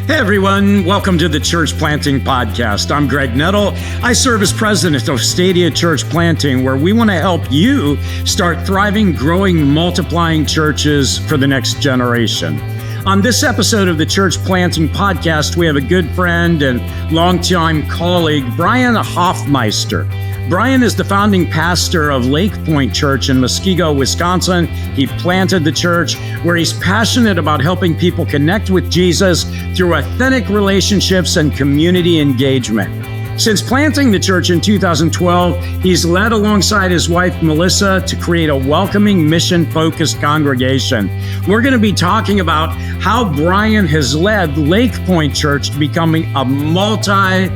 Hey everyone, welcome to the Church Planting Podcast. I'm Greg Nettle. I serve as president of Stadia Church Planting, where we want to help you start thriving, growing, multiplying churches for the next generation. On this episode of the Church Planting Podcast, we have a good friend and longtime colleague, Brian Hofmeister. Brian is the founding pastor of Lakepoint Church in Muskego, Wisconsin. He planted the church where he's passionate about helping people connect with Jesus through authentic relationships and community engagement. Since planting the church in 2012, he's led alongside his wife, Melissa, to create a welcoming, mission-focused congregation. We're going to be talking about how Brian has led Lakepoint Church to becoming a multiplying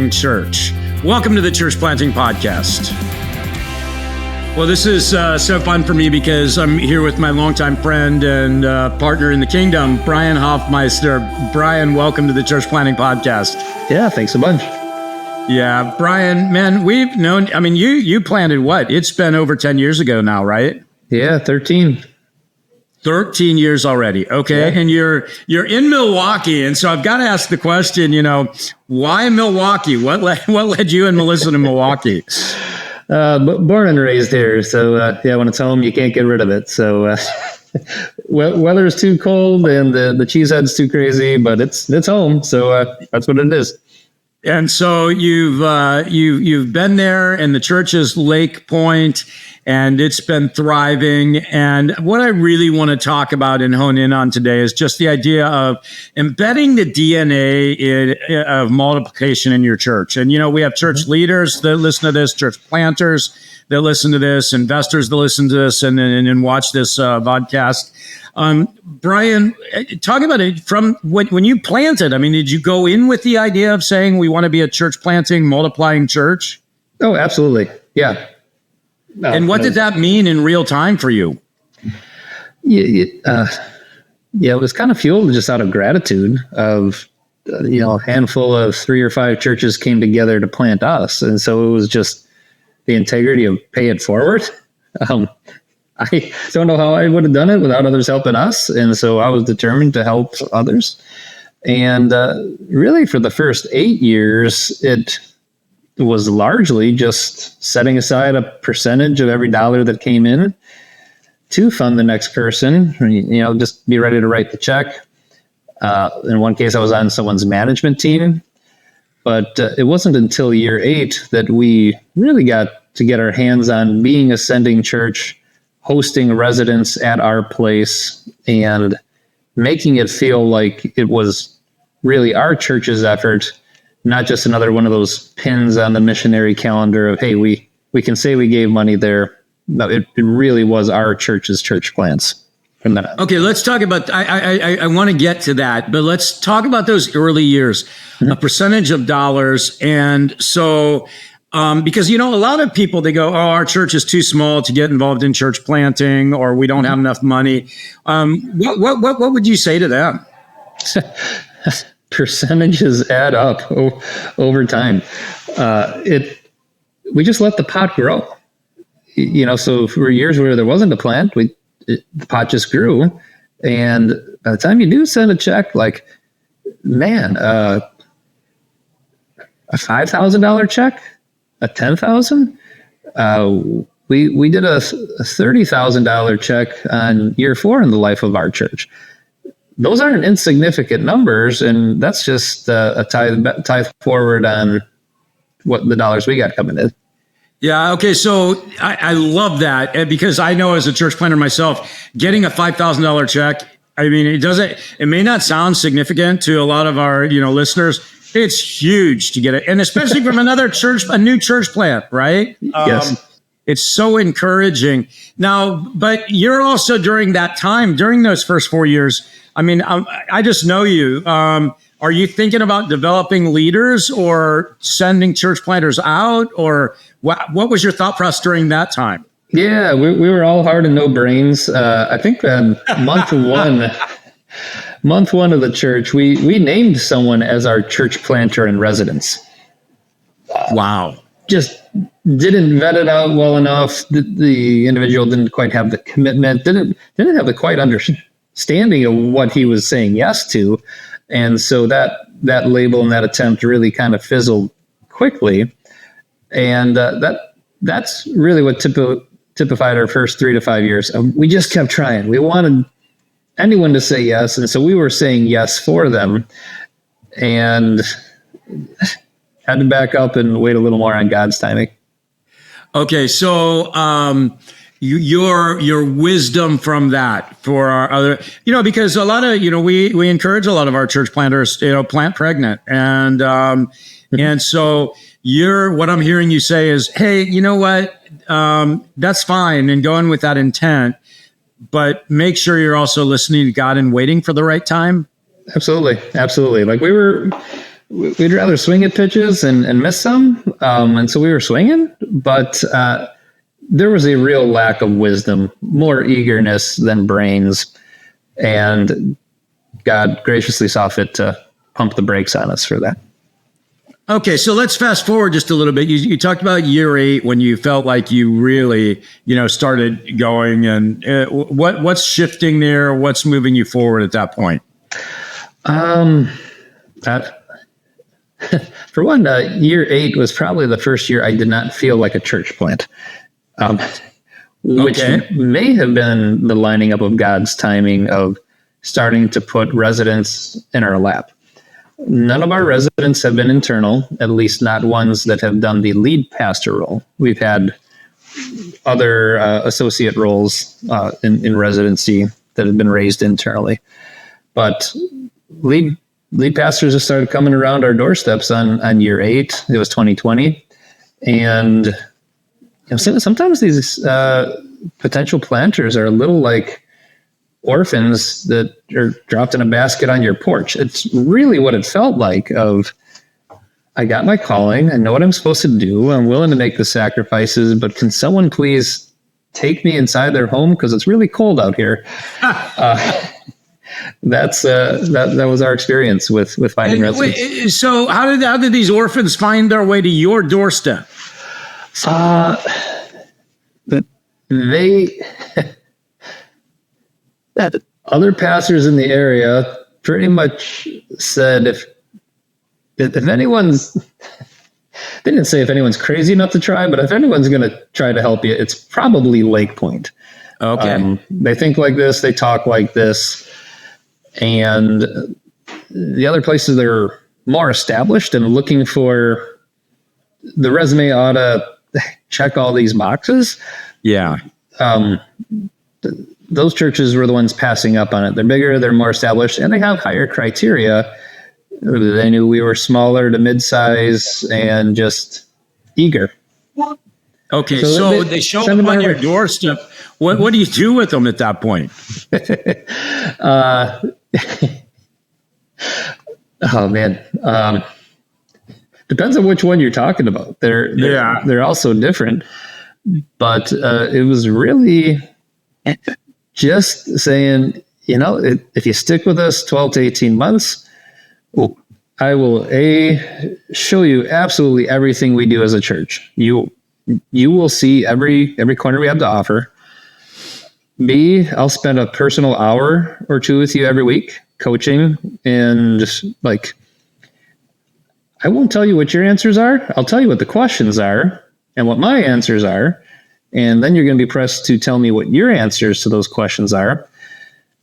church. Welcome to the Church Planting Podcast. Well, this is so fun for me because I'm here with my longtime friend and partner in the kingdom, Brian Hofmeister. Brian, welcome to the Church Planting Podcast. Yeah, thanks a bunch. Yeah, Brian, man, we've known, you planted what? It's been over 10 years ago now, right? Yeah, 13. 13 years already. Okay. Yeah. And you're in Milwaukee. And so I've got to ask the question, why Milwaukee? What led you and Melissa to Milwaukee? Born and raised here. So, when it's home, you can't get rid of it. So, weather's too cold and the cheesehead's too crazy, but it's home. So, that's what it is. And so you've been there, and the church is Lakepoint, and it's been thriving. And what I really want to talk about and hone in on today is just the idea of embedding the DNA of multiplication in your church. And, we have church leaders that listen to this, church planters that listen to this, investors that listen to this and watch this podcast. Brian, talk about it from when you planted. Did you go in with the idea of saying we want to be a church planting, multiplying church? Oh, absolutely. Yeah. And what did that mean in real time for you? It was kind of fueled just out of gratitude of, a handful of 3 or 5 churches came together to plant us. And so it was just the integrity of pay it forward. I don't know how I would have done it without others helping us. And so I was determined to help others. And really for the first 8 years, it was largely just setting aside a percentage of every dollar that came in to fund the next person, just be ready to write the check. In one case, I was on someone's management team, but it wasn't until year 8 that we really got to get our hands on being a sending church, hosting residents at our place and making it feel like it was really our church's effort, not just another one of those pins on the missionary calendar of, hey, we can say we gave money there. No, it really was our church's church plants from that. Okay, let's talk about, I want to get to that, but let's talk about those early years, a percentage of dollars. And so, because, a lot of people, they go, our church is too small to get involved in church planting, or we don't have enough money. What would you say to them? Percentages add up over time. We just let the pot grow. So for years where there wasn't a plant, the pot just grew. And by the time you do send a check, like, man, a $5,000 check, a $10,000. We did a $30,000 check on year 4 in the life of our church. Those aren't insignificant numbers, and that's just a tithe forward on what the dollars we got coming in. Yeah. Okay. So I love that, because I know as a church planter myself, getting a $5,000 check. It may not sound significant to a lot of our listeners. It's huge to get it, and especially from another church, a new church plant, right? Yes. It's so encouraging. Now, but you're also during that time, during those first 4 years. I just know you. Are you thinking about developing leaders or sending church planters out, or what was your thought process during that time? Yeah, we were all hard and no brains. I think month one of the church, we named someone as our church planter in residence. Wow. Just didn't vet it out well enough. The individual didn't quite have the commitment, didn't have the quite understanding of what he was saying yes to. And so that label and that attempt really kind of fizzled quickly. And that's really what typified our first 3 to 5 years. We just kept trying. We wanted anyone to say yes. And so we were saying yes for them, and had to back up and wait a little more on God's timing. Okay. So, your wisdom from that for our other, because a lot of, we encourage a lot of our church planters, plant pregnant. And, and so what I'm hearing you say is, hey, you know what? That's fine. And going with that intent, but make sure you're also listening to God and waiting for the right time. Absolutely. Absolutely. Like we'd rather swing at pitches and miss some. And so we were swinging, but, there was a real lack of wisdom, more eagerness than brains, and God graciously saw fit to pump the brakes on us for that. Okay, so let's fast forward just a little bit. You talked about year 8 when you felt like you really, started going, and what's shifting there? What's moving you forward at that point? For one, year 8 was probably the first year I did not feel like a church plant. Which may have been the lining up of God's timing of starting to put residents in our lap. None of our residents have been internal, at least not ones that have done the lead pastor role. We've had other associate roles in residency that have been raised internally. But lead pastors have started coming around our doorsteps on year 8. It was 2020. And sometimes these potential planters are a little like orphans that are dropped in a basket on your porch. It's really what it felt like of, I got my calling. I know what I'm supposed to do. I'm willing to make the sacrifices, but can someone please take me inside their home? Because it's really cold out here. That was our experience with finding residents. So how did these orphans find their way to your doorstep? Other pastors in the area pretty much said if anyone's, they didn't say if anyone's crazy enough to try, but if anyone's going to try to help you, it's probably Lakepoint. Okay. They think like this, they talk like this, and the other places they're more established and looking for the resume ought to check all these boxes. Yeah. Those churches were the ones passing up on it. They're bigger, they're more established, and they have higher criteria. They knew we were smaller to mid-size and just eager. Okay, so they show up on your doorstep. What do you do with them at that point? Oh man. Depends on which one you're talking about. They're also different, but it was really just saying, if you stick with us 12 to 18 months, I will show you absolutely everything we do as a church. You will see every corner we have to offer. B, I'll spend a personal hour or two with you every week coaching, and just I won't tell you what your answers are. I'll tell you what the questions are and what my answers are. And then you're going to be pressed to tell me what your answers to those questions are.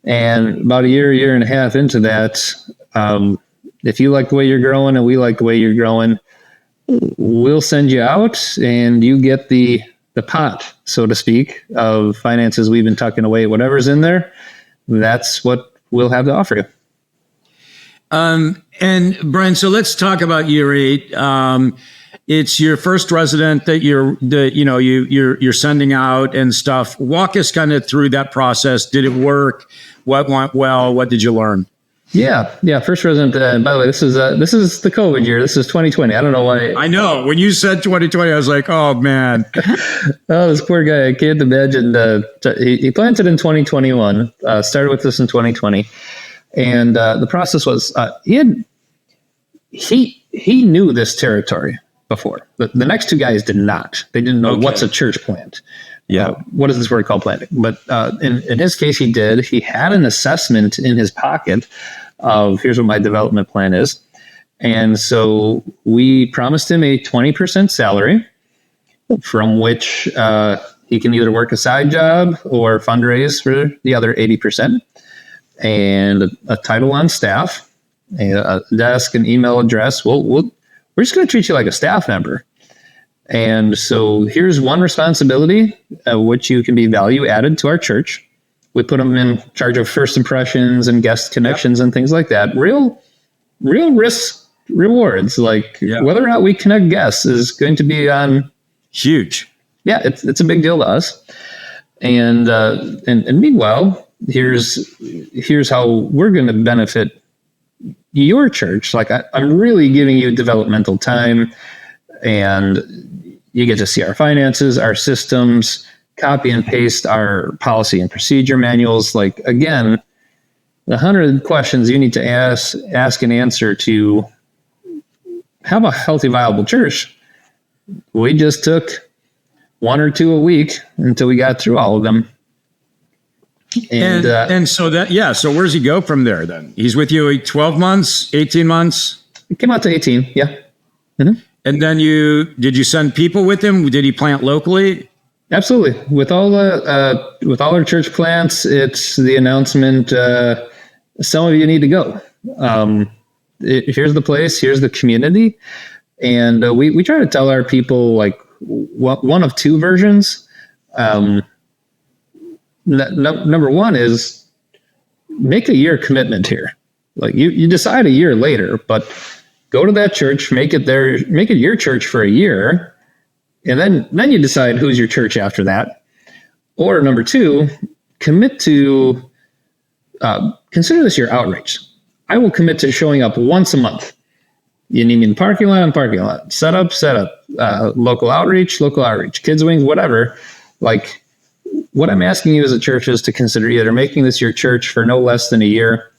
And about a year and a half into that, if you like the way you're growing and we like the way you're growing, we'll send you out and you get the pot, so to speak, of finances we've been tucking away. Whatever's in there, that's what we'll have to offer you. And Brian, so let's talk about year 8. It's your first resident that you're sending out and stuff. Walk us kind of through that process. Did it work? What went well? What did you learn? Yeah. First resident. By the way, this is the COVID year. This is 2020. I don't know why. I know when you said 2020, I was like, oh man. Oh, this poor guy. I can't imagine. He planted in 2021. Started with this in 2020, and the process was he knew this territory before. The next two guys did not. They didn't know what's a church plant. Yeah. What is this word called? Planting. But in his case, he did. He had an assessment in his pocket of here's what my development plan is. And so we promised him a 20% salary from which he can either work a side job or fundraise for the other 80%, and a title on staff, a desk, an email address. We're just going to treat you like a staff member. And so here's one responsibility, which you can be value added to our church. We put them in charge of first impressions and guest connections and things like that. Real risk rewards, like whether or not we connect guests is going to be on huge. Yeah, it's a big deal to us. And meanwhile, here's how we're going to benefit your church. Like I'm really giving you developmental time, and you get to see our finances, our systems, copy and paste our policy and procedure manuals. Like, again, the 100 questions you need to ask and answer to have a healthy, viable church. We just took 1 or 2 a week until we got through all of them. And so so where's he go from there then? He's with you 12 months, 18 months? It came out to 18, yeah. Mm-hmm. And then did you send people with him? Did he plant locally? Absolutely. With all our church plants, it's the announcement, some of you need to go. Here's the place, here's the community. And we try to tell our people like one of 2 versions. Number one is make a year commitment here. Like you decide a year later, but go to that church, make it your church for a year. And then you decide who's your church after that. Or number 2, commit to, consider this your outreach. I will commit to showing up once a month. You need me in parking lot, set up, local outreach, kids wings, whatever. Like what I'm asking you as a church is to consider either making this your church for no less than a year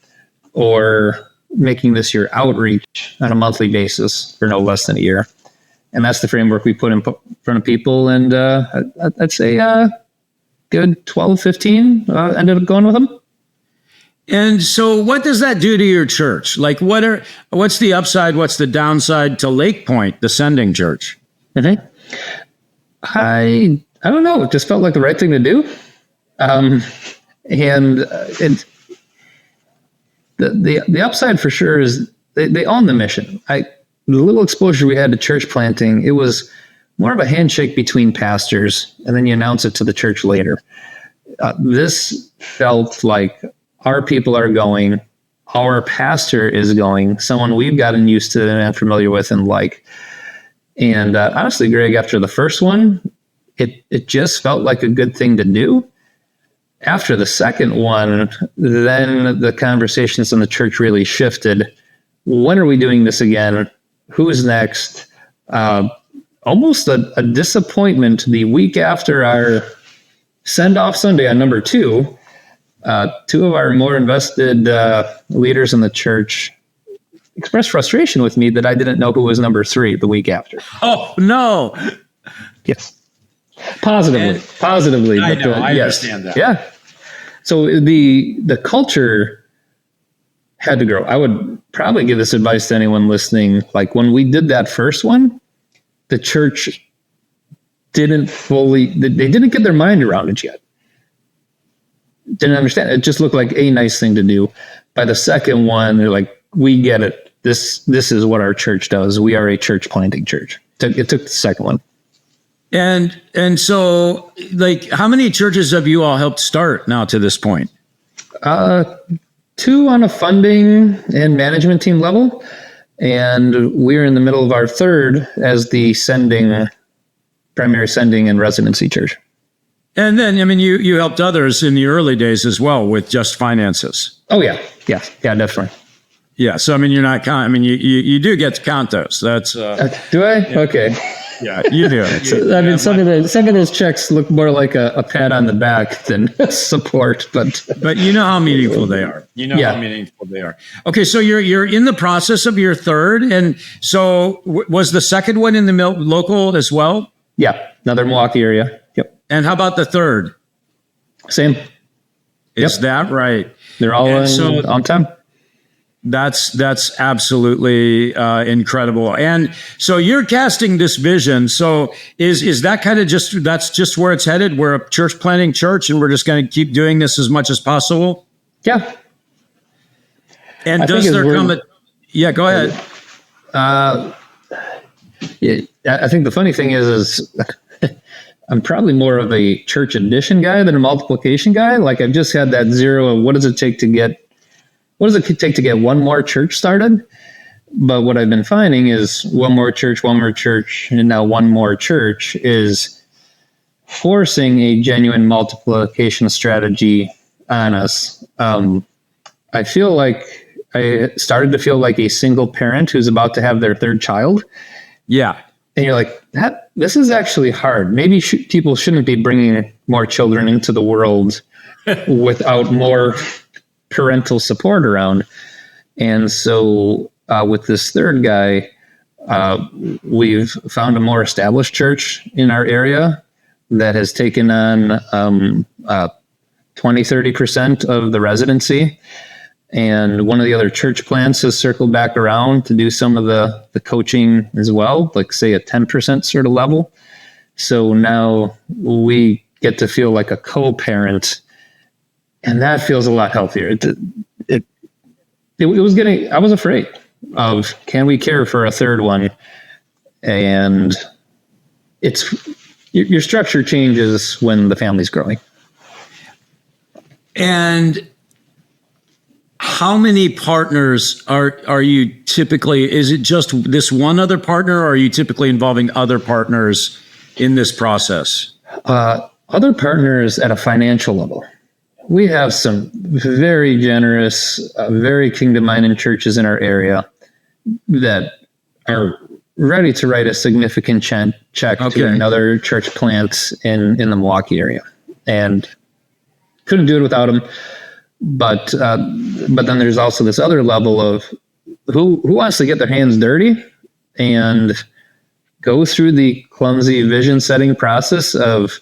or making this your outreach on a monthly basis for no less than a year. And that's the framework we put in front of people. And I'd say good 12, 15 ended up going with them. And so what does that do to your church? Like what's the upside? What's the downside to Lakepoint, the sending church? Mm-hmm. I don't know. It just felt like the right thing to do. The upside for sure is they own the mission. The little exposure we had to church planting, it was more of a handshake between pastors, and then you announce it to the church later. This felt like our people are going, our pastor is going, someone we've gotten used to and familiar with and like. And honestly, Greg, after the first one, it just felt like a good thing to do. After the second one, then the conversations in the church really shifted. When are we doing this again? Who's next? Almost a disappointment the week after our send-off Sunday on number 2. 2 of our more invested leaders in the church expressed frustration with me that I didn't know who was number 3 the week after. Oh, no. Yes. Positively. I know, I understand that. Yeah. So the culture had to grow. I would probably give this advice to anyone listening. Like when we did that first one, the church they didn't get their mind around it yet. Didn't understand. It just looked like a nice thing to do. By the second one, they're like, we get it. This is what our church does. We are a church planting church. It took the second one. And so, like, how many churches have you all helped start now to this point? 2 on a funding and management team level, and we're in the middle of our 3rd as the primary sending and residency church. And then, I mean, you helped others in the early days as well with just finances. Oh yeah, definitely. Yeah, so I mean, you're not counting. I mean, you do get to count those. That's do I? Yeah. Okay. Yeah, you do. So, I mean, some of those checks look more like a pat on the back than support, but you know how meaningful they are. How meaningful they are. Okay, so you're in the process of your 3rd, and so was the second one in the local as well? Yeah, another Milwaukee area. Yep. And how about the third? Same. Is that right? They're all on time. That's absolutely incredible. And so you're casting this vision. So is that kind of that's just where it's headed? We're a church planting church, and we're just going to keep doing this as much as possible. Yeah. And does there come yeah, go ahead. Yeah, I think the funny thing is I'm probably more of a church addition guy than a multiplication guy. Like, I've just had that zero of what does it take to get one more church started? But what I've been finding is one more church, and now one more church is forcing a genuine multiplication strategy on us. I started to feel like a single parent who's about to have their third child. Yeah. And you're like, this is actually hard. Maybe people shouldn't be bringing more children into the world without more parental support around. And so with this third guy, we've found a more established church in our area that has taken on 20-30% of the residency. And one of the other church plants has circled back around to do some of the coaching as well, like say a 10% sort of level. So now we get to feel like a co-parent, and that feels a lot healthier. I was afraid of, can we care for a third one? And your structure changes when the family's growing. And how many partners are you typically, is it just this one other partner, or are you typically involving other partners in this process? Other partners at a financial level. We have some very generous, very kingdom-minded churches in our area that are ready to write a significant check to another church plant in the Milwaukee area. And couldn't do it without them. But then there's also this other level of who wants to get their hands dirty and go through the clumsy vision setting process of,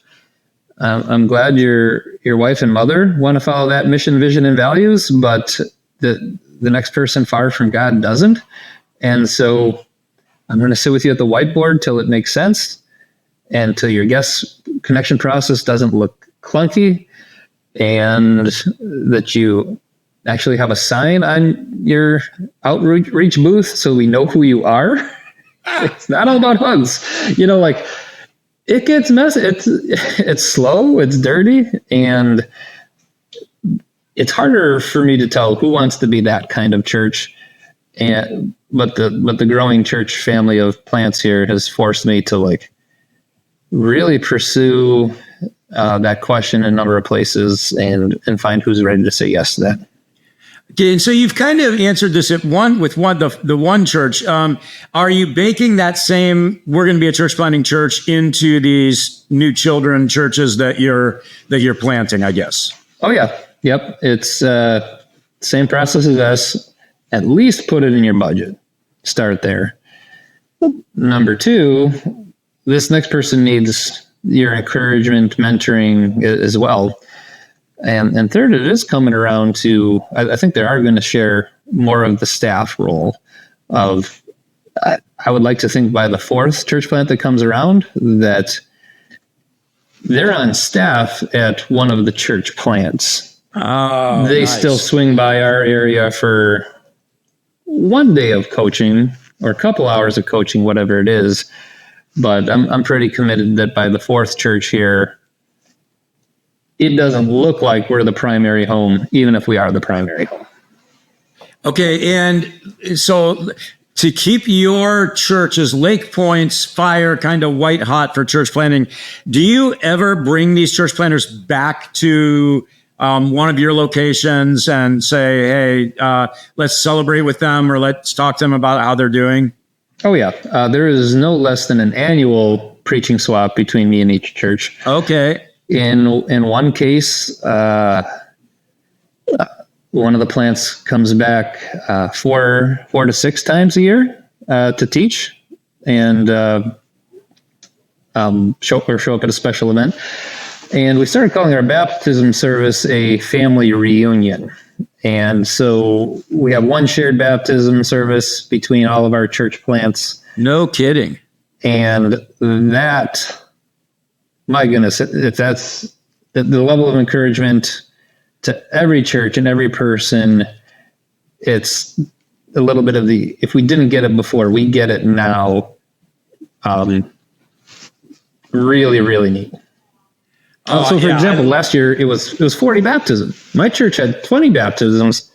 I'm glad your wife and mother want to follow that mission, vision, and values, but the next person far from God doesn't. And so I'm going to sit with you at the whiteboard till it makes sense and till your guest connection process doesn't look clunky, and that you actually have a sign on your outreach booth so we know who you are. It's not all about hugs. It gets messy. It's slow, it's dirty, and it's harder for me to tell who wants to be that kind of church. But the growing church family of plants here has forced me to really pursue that question in a number of places and find who's ready to say yes to that. Okay, and so you've kind of answered this the one church. Are you baking that same, we're going to be a church planting church, into these new children churches that you're planting, I guess? Oh yeah. Yep. It's same process as us. At least put it in your budget. Start there. Number two, this next person needs your encouragement, mentoring as well. And third, it is coming around to, I think they are going to share more of the staff role of, I would like to think by the fourth church plant that comes around, that they're on staff at one of the church plants. Oh, they nice. Still swing by our area for one day of coaching or a couple hours of coaching, whatever it is. But I'm pretty committed that by the fourth church here, it doesn't look like we're the primary home, even if we are the primary home. Okay, and so to keep your church's Lakepoint's fire kind of white hot for church planting, do you ever bring these church planters back to one of your locations and say, hey, let's celebrate with them, or let's talk to them about how they're doing? Oh, yeah. There is no less than an annual preaching swap between me and each church. Okay. In one case, one of the plants comes back 4 to 6 times a year to teach and show up at a special event. And we started calling our baptism service a family reunion. And so we have one shared baptism service between all of our church plants. No kidding. And that, my goodness, if that's the level of encouragement to every church and every person, it's a little bit of the, if we didn't get it before, we get it now. Really, really neat. So, for example, last year it was 40 baptisms. My church had 20 baptisms,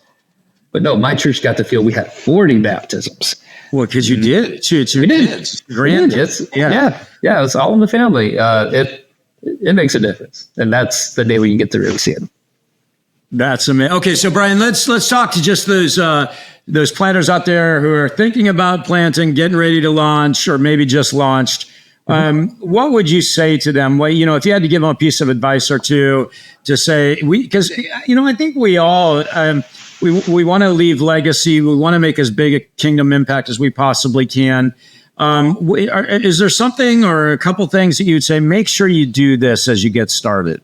but no, my church got to feel we had 40 baptisms. Well, because you did. We did. Yeah, it's all in the family. It makes a difference, and that's the day when you get to really see it. That's amazing. Okay, so Brian, let's talk to just those planters out there who are thinking about planting, getting ready to launch, or maybe just launched. What would you say to them? Well, if you had to give them a piece of advice or two to say, because I think we all we want to leave legacy. We want to make as big a kingdom impact as we possibly can. Is there something or a couple things that you'd say? Make sure you do this as you get started.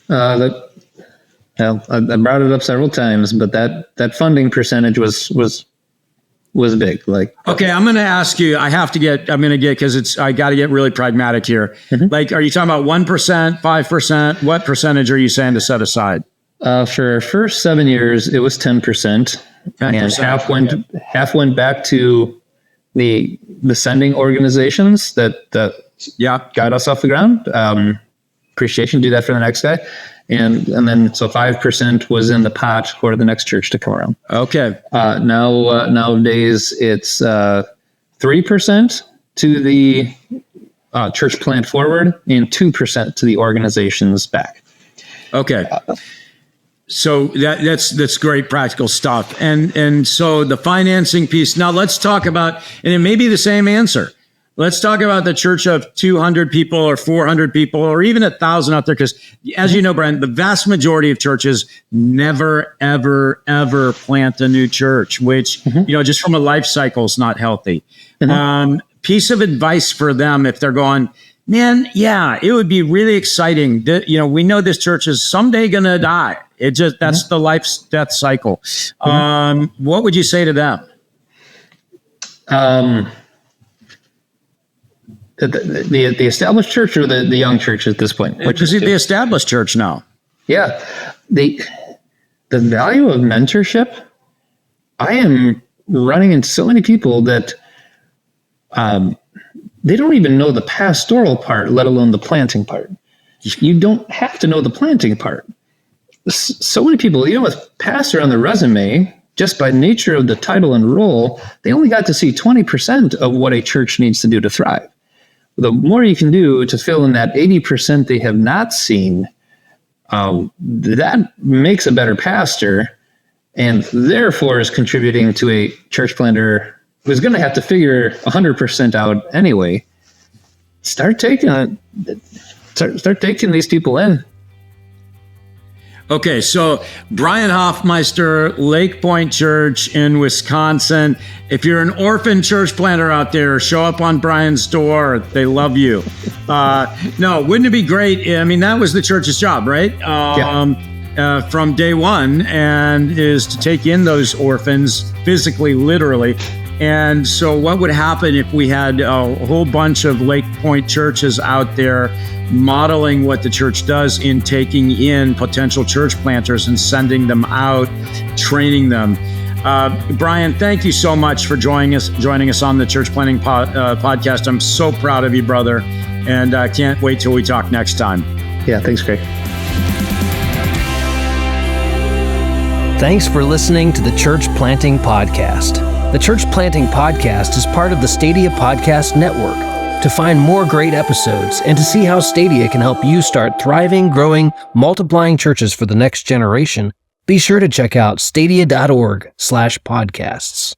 I brought it up several times, but that funding percentage was big. Like, okay, I'm going to ask you, I got to get really pragmatic here. Mm-hmm. Like, are you talking about 1%, 5%? What percentage are you saying to set aside? For our first 7 years, it was 10%. And half went back to the sending organizations that got us off the ground. Appreciation, do that for the next guy. And then so 5% was in the pot for the next church to come around. Okay. Nowadays it's 3% to the church plant forward and 2% to the organizations back. Okay. So that's great practical stuff. And so the financing piece. Now let's talk about, and it may be the same answer. Let's talk about the church of 200 people or 400 people or even 1,000 out there. Because as you know, Brian, the vast majority of churches never, ever, ever plant a new church, which, just from a life cycle is not healthy. Mm-hmm. Piece of advice for them if they're going, man, yeah, it would be really exciting. We know this church is someday going to die. It just, that's the life death cycle. What would you say to them? The established church or the young church at this point? Which is the established church now. Yeah. The value of mentorship, I am running into so many people that they don't even know the pastoral part, let alone the planting part. You don't have to know the planting part. So many people, with pastor on the resume, just by nature of the title and role, they only got to see 20% of what a church needs to do to thrive. The more you can do to fill in that 80% they have not seen, that makes a better pastor and therefore is contributing to a church planter who's going to have to figure 100% out anyway. Start taking these people in. Okay, so Brian Hofmeister, Lakepoint Church in Wisconsin. If you're an orphan church planter out there, show up on Brian's door. They love you. No, wouldn't it be great? I mean, that was the church's job, right? From day one, and is to take in those orphans physically, literally. And so what would happen if we had a whole bunch of Lakepoint churches out there modeling what the church does in taking in potential church planters and sending them out, training them? Brian, thank you so much for joining us on the Church Planting Podcast. I'm so proud of you, brother, and I can't wait till we talk next time. Yeah, thanks, Greg. Thanks for listening to the Church Planting Podcast. The Church Planting Podcast is part of the Stadia Podcast Network. To find more great episodes and to see how Stadia can help you start thriving, growing, multiplying churches for the next generation, be sure to check out stadia.org/podcasts.